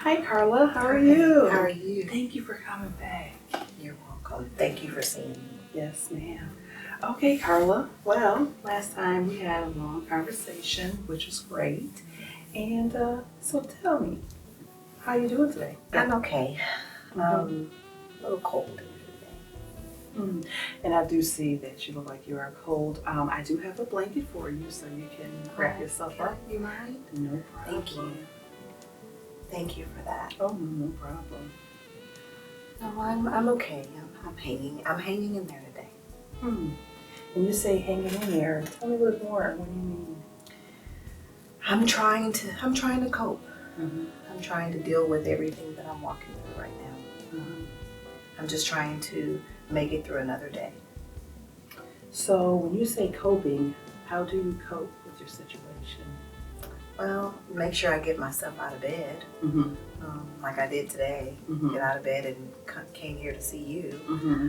Hi, Carla. How are Hi, you? How are you? Thank you for coming back. You're welcome. Thank you for seeing me. Yes, ma'am. Okay, Carla. Well, last time we had a long conversation, which was great. And so tell me, how you doing today? I'm okay. Mhm. A little cold today. Mm. And I do see that you look like you are cold. I do have a blanket for you so you can wrap yourself up. You mind? No problem. Thank you. Thank you for that. Oh, no problem. No, I'm okay. I'm hanging in there today. When you say hanging in there, tell me a little more. What do you mean? I'm trying to cope. Mm-hmm. I'm trying to deal with everything that I'm walking through right now. Mm-hmm. I'm just trying to make it through another day. So when you say coping, how do you cope with your situation? Well, make sure I get myself out of bed, Mm-hmm. like I did today. Mm-hmm. Get out of bed and came here to see you. Mm-hmm.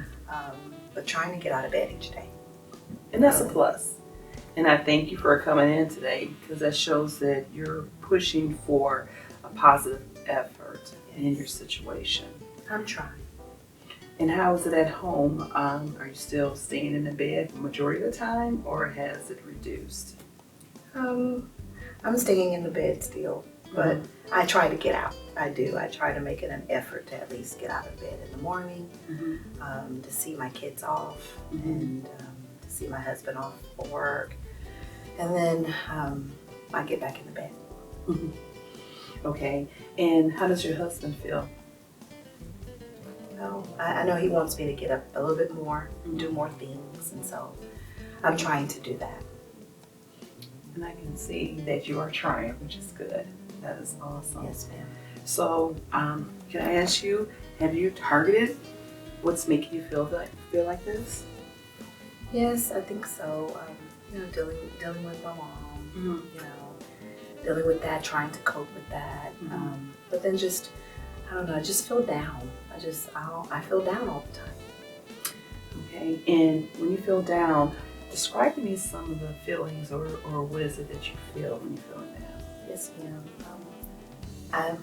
But trying to get out of bed each day. And that's a plus. And I thank you for coming in today because that shows that you're pushing for a positive effort in your situation. I'm trying. And how is it at home? Are you still staying in the bed the majority of the time, or has it reduced? I'm staying in the bed still, but I try to get out. I do. I try to make it an effort to at least get out of bed in the morning, to see my kids off, and to see my husband off for work. And then I get back in the bed. Okay. And how does your husband feel? Well, I know he wants me to get up a little bit more, do more things, and so I'm trying to do that. And I can see that you are trying, which is good. That is awesome. Yes, ma'am. So, can I ask you, have you targeted what's making you feel like this? Yes, I think so. Dealing with my mom, dealing with that, trying to cope with that. But then just, I don't know, I just feel down. I feel down all the time. Okay, and when you feel down, describe to me some of the feelings or what is it that you feel when you're feeling down? Yes, ma'am.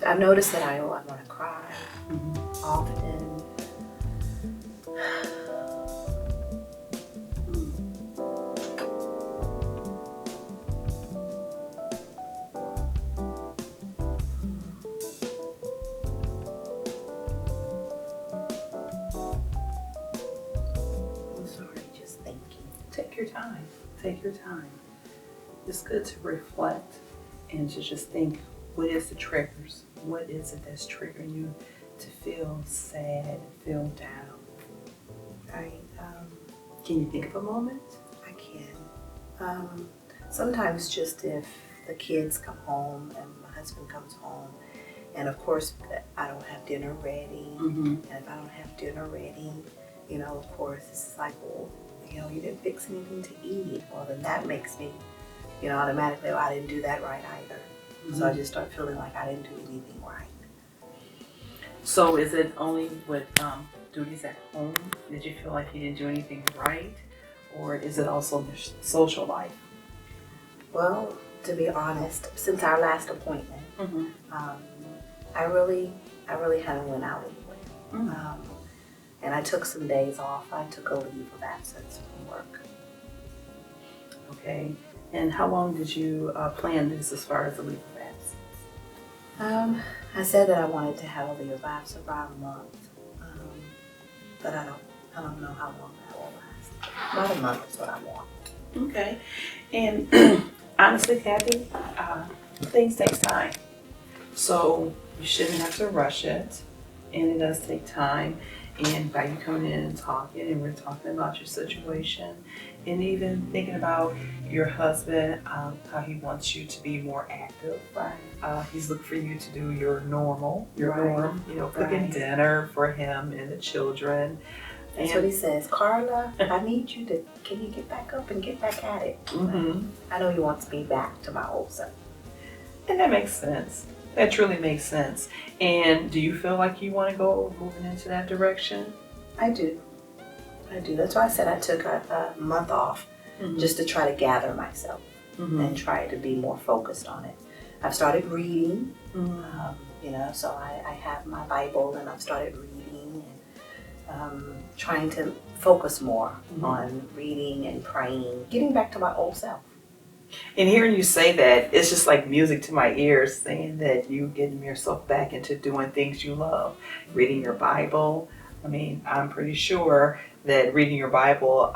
I've noticed that I want to cry often. I'm sorry, just thinking. Take your time. Take your time. It's good to reflect and to just think, what is the triggers? What is it that's triggering you to feel sad, feel down? Right. Can you think of a moment? I can. Sometimes just if the kids come home and my husband comes home, and of course I don't have dinner ready, and if I don't have dinner ready, of course it's like, well, you didn't fix anything to eat. Well, then that makes me, automatically, I didn't do that right either. So I just start feeling like I didn't do anything right. So is it only with duties at home that you feel like you didn't do anything right? Or is it also your social life? Well, to be honest, since our last appointment, I really haven't went out anywhere. And I took some days off. I took a leave of absence from work. Okay. And how long did you plan this as far as the leave of absence? I said that I wanted to have a leave of absence about a month, but I don't know how long that will last. About a month is what I want. Okay. And honestly, Kathy, things take time. So you shouldn't have to rush it, and it does take time. And by you coming in and talking, and we're talking about your situation, and even thinking about your husband, how he wants you to be more active. Right. He's looking for you to do your norm, cooking dinner for him and the children. That's what he says. Carla, I need you to, can you get back up and get back at it? I know he wants me back to my old self. And that makes sense. That truly makes sense. And do you feel like you want to go moving into that direction? I do. That's why I said I took a month off just to try to gather myself and try to be more focused on it. I've started reading, you know. So I have my Bible and I've started reading and trying to focus more on reading and praying, getting back to my old self. And hearing you say that, it's just like music to my ears, saying that you getting yourself back into doing things you love, reading your Bible. I mean, I'm pretty sure that reading your Bible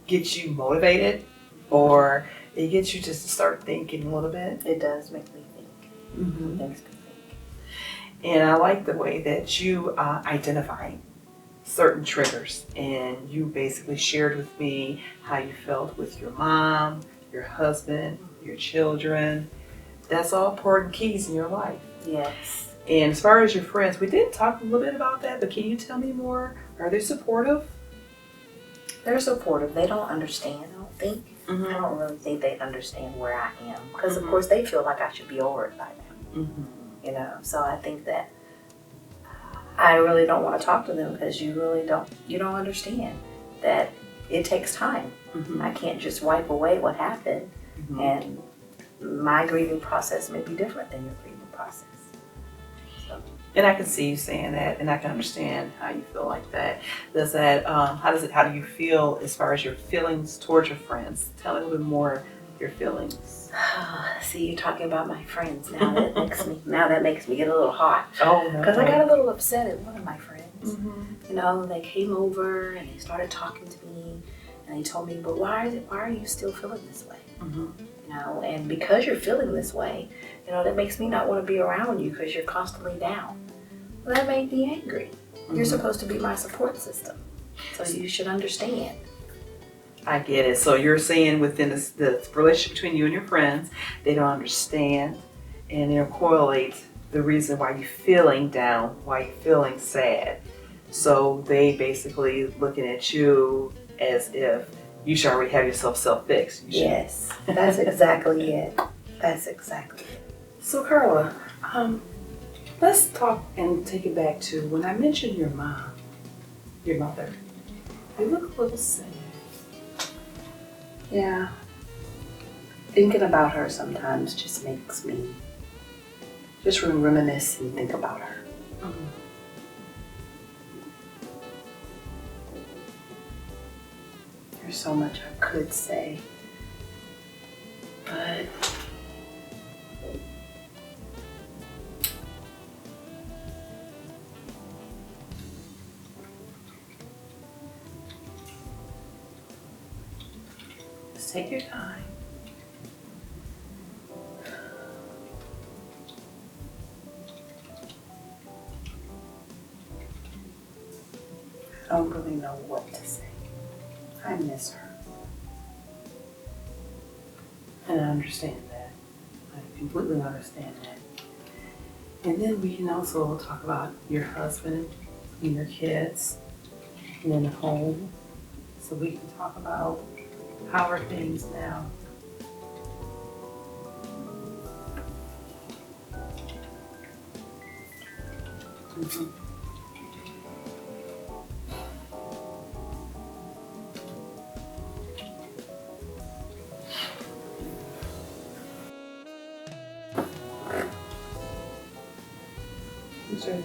gets you motivated, or it gets you just to start thinking a little bit. It does make me think. Mm-hmm. It makes me think. And I like the way that you identify certain triggers, and you basically shared with me how you felt with your mom, your husband, your children. That's all important keys in your life. Yes. And as far as your friends, we did talk a little bit about that, but can you tell me more? Are they supportive? They're supportive. They don't understand, I don't think. Mm-hmm. I don't really think they understand where I am. Because, of course, they feel like I should be over it by now. Mm-hmm. You know, so I think that I really don't want to talk to them because you don't understand that it takes time. Mm-hmm. I can't just wipe away what happened, Mm-hmm. and my grieving process may be different than your grieving process. So, And I can see you saying that, and I can understand how you feel like that. Does that? How do you feel as far as your feelings towards your friends? Tell me a little bit more your feelings. see, you're talking about my friends now. That makes me get a little hot. Oh, no. Because I got a little upset at one of my friends. Mm-hmm. You know, they came over and they started talking to me, and they told me, "But why are you still feeling this way?" Mm-hmm. You know, and because you're feeling this way, you know, that makes me not want to be around you because you're constantly down. Well, that made me angry. Mm-hmm. You're supposed to be my support system, so you should understand. I get it. So you're saying within the relationship between you and your friends, they don't understand, and they don't correlate the reason why you're feeling down, why you're feeling sad. So they basically looking at you as if you should already have yourself self-fixed. Yes, that's exactly it. That's exactly it. So Carla, let's talk and take it back to when I mentioned your mom, your mother. You look a little sad. Yeah. Thinking about her sometimes just makes me just reminisce and think about her. Mm-hmm. There's so much I could say, but Just take your time. I don't really know what to say. I miss her. And I understand that. I completely understand that. And then we can also talk about your husband and your kids and then at home. So we can talk about how are things now. Mm-hmm.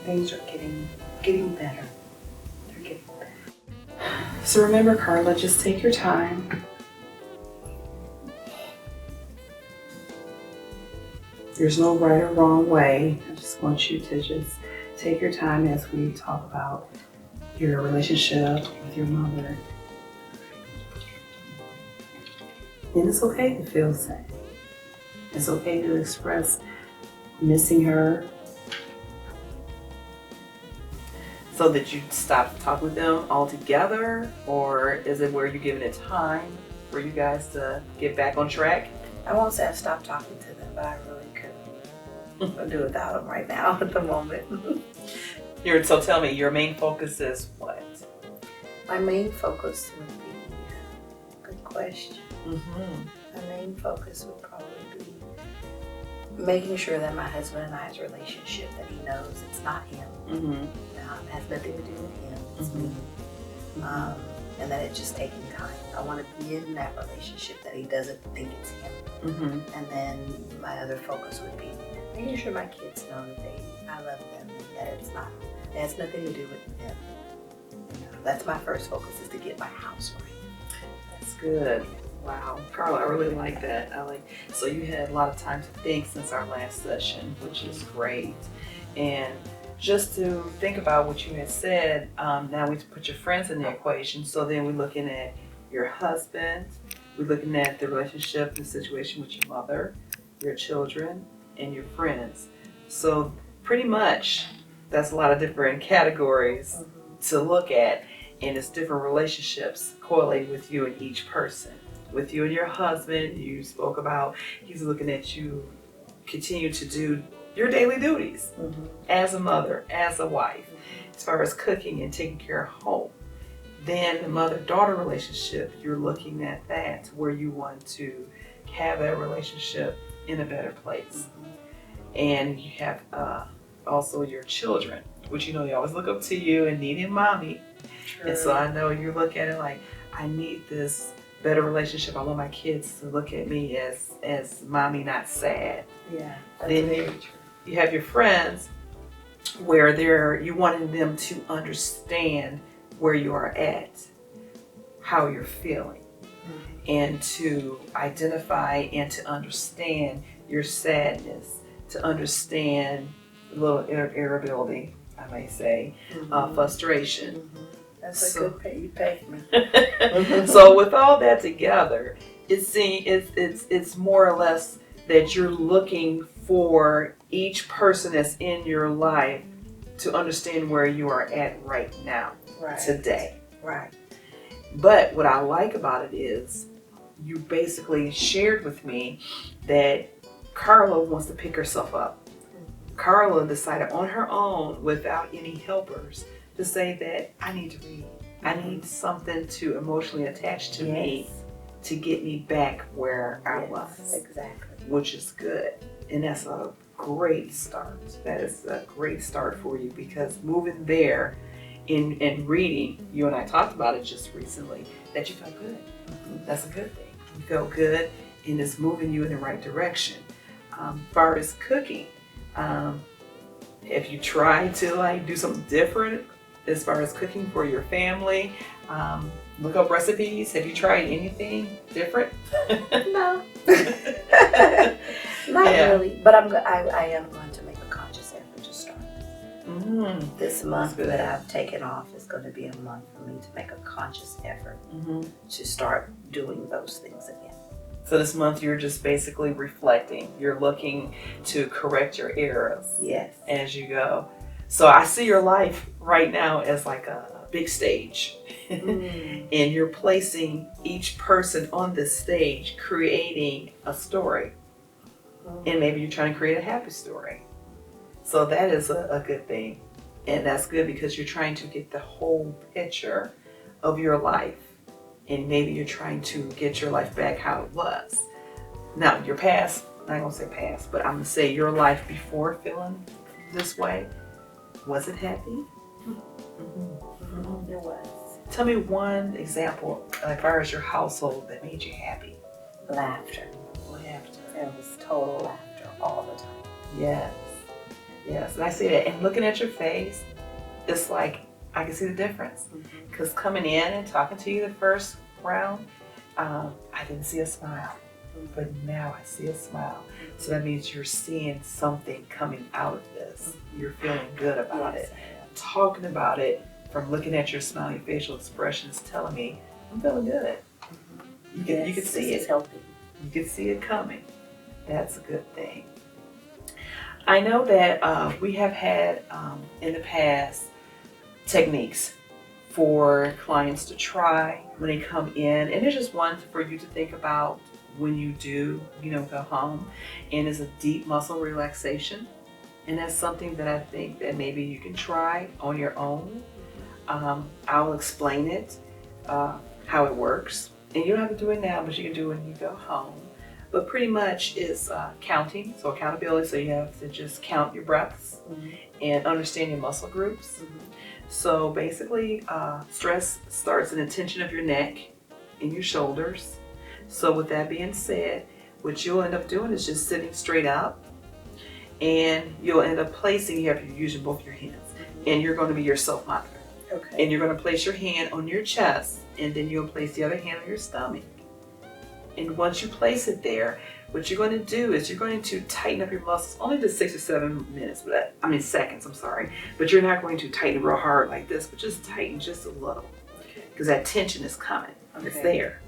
Things are getting better. They're getting better. So remember, Carla, just take your time. There's no right or wrong way. I just want you to just take your time as we talk about your relationship with your mother. And it's okay to feel sad. It's okay to express missing her. So that you stop talking with them altogether, or is it where you're giving it time for you guys to get back on track? I won't say I stopped talking to them, but I really couldn't do without them right now at the moment. So tell me, your main focus is what? My main focus would be, good question. Mm-hmm. My main focus would probably be making sure that my husband and I's relationship, that he knows it's not him. Mm-hmm. It has nothing to do with him, it's Mm-hmm. me. And that it's just taking time. I want to be in that relationship that he doesn't think it's him. Mm-hmm. And then my other focus would be making sure my kids know that I love them, and that it has nothing to do with them. That's my first focus, is to get my house right. That's good. Wow, Carla, I really like that. So you had a lot of time to think since our last session, which is great. And just to think about what you had said, now we put your friends in the equation. So then we're looking at your husband, we're looking at the relationship, the situation with your mother, your children, and your friends. So pretty much that's a lot of different categories to look at, and it's different relationships correlated with you and each person. With you and your husband, you spoke about he's looking at you continue to do your daily duties as a mother, as a wife, as far as cooking and taking care of home. Then the mother-daughter relationship, you're looking at that where you want to have that relationship in a better place. And you have also your children, which they always look up to you and needing mommy. True. And so I know you look at it like, I need this better relationship. I want my kids to look at me as mommy, not sad. Yeah. Then you have your friends where you wanting them to understand where you are at, how you're feeling, and to identify and to understand your sadness, to understand a little irritability, I may say, frustration. That's a good pay. You paid me. So with all that together, it's more or less that you're looking for each person that's in your life to understand where you are at right now, today. Right. But what I like about it is you basically shared with me that Carla wants to pick herself up. Carla decided on her own, without any helpers, to say that I need to read. I need something to emotionally attach to me to get me back where I was. Exactly. Which is good. And that's a great start. That is a great start for you, because moving there in reading, you and I talked about it just recently, that you felt good. That's a good thing. You felt good, and it's moving you in the right direction. As far as cooking, if you try to do something different as far as cooking for your family, look up recipes. Have you tried anything different? No. Not really. But I am going to make a conscious effort to start. This month that I've taken off is going to be a month for me to make a conscious effort to start doing those things again. So this month you're just basically reflecting. You're looking to correct your errors as you go. So I see your life right now as like a big stage. And you're placing each person on this stage, creating a story. And maybe you're trying to create a happy story. So that is a good thing. And that's good because you're trying to get the whole picture of your life. And maybe you're trying to get your life back how it was. Now, your past, I'm not going to say past, but I'm going to say your life before feeling this way, was it happy? It was. Tell me one example, as far as your household, that made you happy. Laughter. It was total laughter all the time. Yes. And I see that. And looking at your face, it's like, I can see the difference. Because coming in and talking to you the first round, I didn't see a smile. But now I see a smile. So that means you're seeing something coming out of this. You're feeling good about it. Talking about it, from looking at your smiling facial expressions, telling me, I'm feeling good. You can see it. Helping. You can see it coming. That's a good thing. I know that we have had in the past techniques for clients to try when they come in, and there's just one for you to think about when you do, go home, and it's a deep muscle relaxation. And that's something that I think that maybe you can try on your own. I'll explain it, how it works, and you don't have to do it now, but you can do it when you go home. But pretty much is counting, so accountability, so you have to just count your breaths and understand your muscle groups. So basically, stress starts in the tension of your neck and your shoulders. So with that being said, what you'll end up doing is just sitting straight up, and you'll end up placing, you have to use both your hands, and you're going to be your self-monitor. Okay. And you're going to place your hand on your chest, and then you'll place the other hand on your stomach. And once you place it there, what you're going to do is you're going to tighten up your muscles only to 6 or 7 minutes, seconds, I'm sorry. But you're not going to tighten real hard like this, but just tighten just a little. Because that tension is coming. Okay. It's there.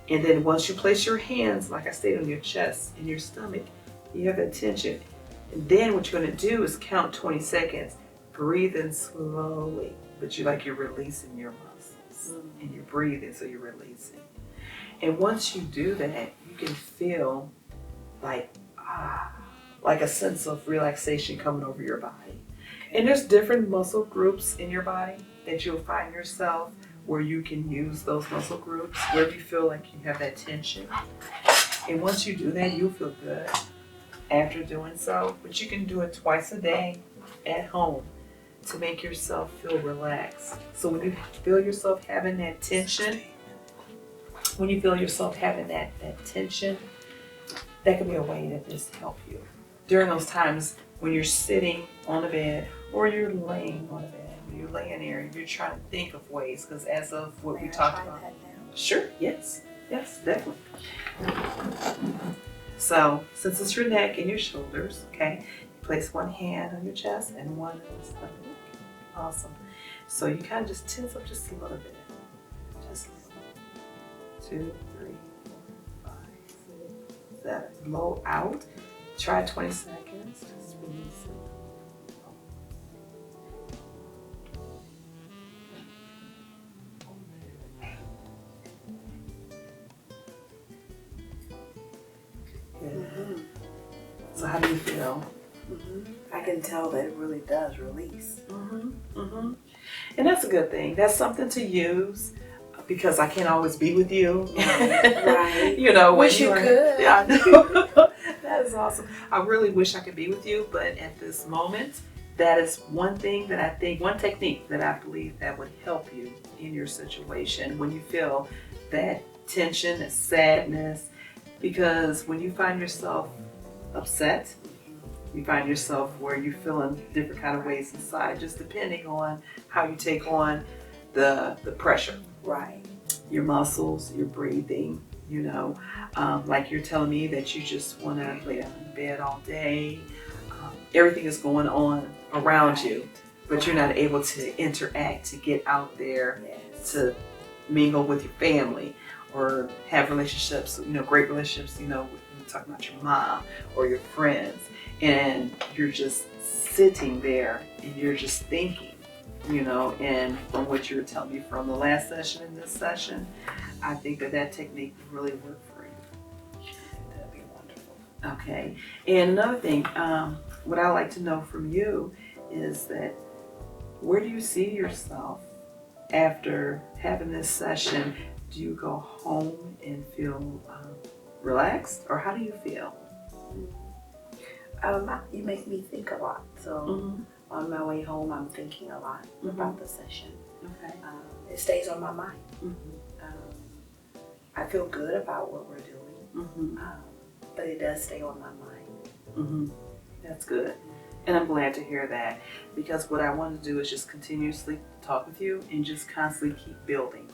And then once you place your hands, like I stated, on your chest and your stomach, you have that tension. And then what you're going to do is count 20 seconds. Breathe in slowly, but you're releasing your muscles. And you're breathing, so you're releasing. And once you do that, you can feel like a sense of relaxation coming over your body. And there's different muscle groups in your body that you'll find yourself where you can use those muscle groups, where you feel like you have that tension. And once you do that, you'll feel good after doing so. But you can do it twice a day at home to make yourself feel relaxed. So when you feel yourself having that tension, that could be a way that this help you. During those times when you're sitting on the bed or you're laying on the bed, when you're laying there and you're trying to think of ways, because as of what we talked about. Sure, yes, definitely. So since it's your neck and your shoulders, okay, place one hand on your chest and one on your stomach. Awesome. So you kind of just tense up just a little bit. Just a little. 2, 3, 4, 5, 6, 7. Blow out. Try 20 seconds. Just release it. So how do you feel? I can tell that it really does release. And that's a good thing. That's something to use because I can't always be with you. Right. You know, wish you could. Yeah, I know. That is awesome. I really wish I could be with you, but at this moment, that is one thing that I think, one technique that I believe that would help you in your situation when you feel that tension, that sadness, because when you find yourself upset, you find yourself where you're feeling different kind of ways inside, just depending on how you take on the pressure. Right. Your muscles, your breathing, you know, like you're telling me that you just want to lay down in bed all day. Everything is going on around you, but you're not able to interact, to get out there, to mingle with your family or have relationships, you know, great relationships, you know, when you're talking about your mom or your friends, and you're just sitting there and you're just thinking, you know, and from what you were telling me from the last session and this session, I think that technique would really work for you. That'd be wonderful. Okay. And another thing, what I like to know from you is that where do you see yourself after having this session? Do you go home and feel relaxed, or how do you feel? You make me think a lot. So on my way home, I'm thinking a lot about the session. Okay. It stays on my mind. I feel good about what we're doing, but it does stay on my mind. That's good. And I'm glad to hear that, because what I want to do is just continuously talk with you and just constantly keep building.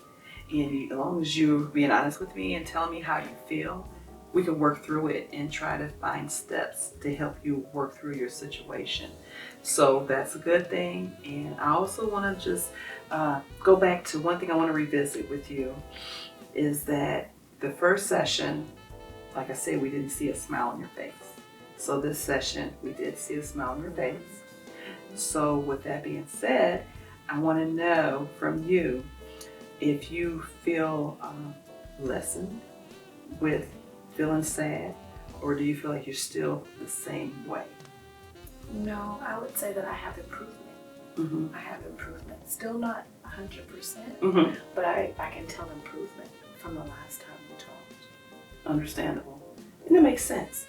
And as long as you're being honest with me and telling me how you feel, we can work through it and try to find steps to help you work through your situation. So that's a good thing. And I also want to just go back to one thing I want to revisit with you, is that the first session, like I said, we didn't see a smile on your face. So this session, we did see a smile on your face. So with that being said, I want to know from you if you feel lessened with feeling sad, or do you feel like you're still the same way? No, I would say that I have improvement. I have improvement. Still not 100%, but I can tell improvement from the last time we talked. Understandable. And it makes sense.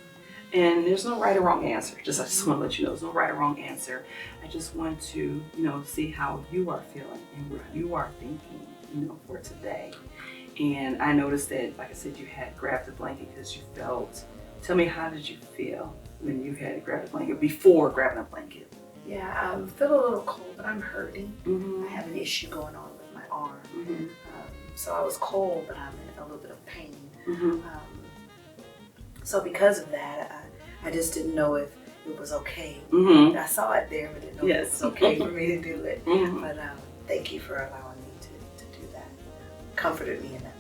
And there's no right or wrong answer. I just want to let you know there's no right or wrong answer. I just want to, see how you are feeling and what you are thinking, for today. And I noticed that, like I said, you had grabbed the blanket because you felt Tell me, how did you feel when you had to grab a blanket, before grabbing a blanket? Yeah, I feel a little cold, but I'm hurting. Mm-hmm. I have an issue going on with my arm. Mm-hmm. So I was cold, but I'm in a little bit of pain. Mm-hmm. So because of that, I just didn't know if it was okay. Mm-hmm. I saw it there, but didn't know if Yes. it was okay for me to do it. Mm-hmm. But thank you for allowing me to do that. Comforted me in that moment.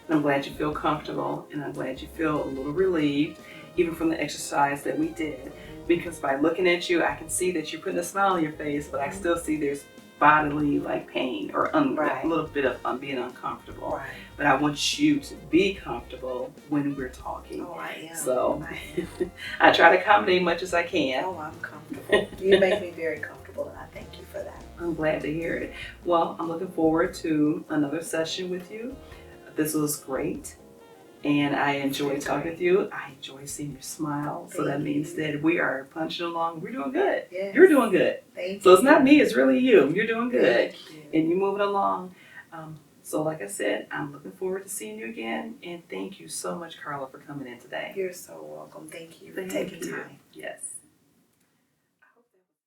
I'm glad you feel comfortable, and I'm glad you feel a little relieved, even from the exercise that we did. Because by looking at you, I can see that you're putting a smile on your face, but I still see there's bodily like pain or Right. a little bit of being uncomfortable. Right. But I want you to be comfortable when we're talking. Oh, I am. So I am. I try to accommodate much as I can. Oh, I'm comfortable. You make me very comfortable, and I thank you for that. I'm glad to hear it. Well, I'm looking forward to another session with you. This was great, and I enjoyed talking with you. I enjoy seeing your smile. So that means that we are punching along. We're doing good. Yes. You're doing good. Thank you. So it's not me, it's really you. You're doing good. Thank you. And you're moving along. So like I said, I'm looking forward to seeing you again. And thank you so much, Carla, for coming in today. You're so welcome. Thank you for Thank taking you. time. Yes.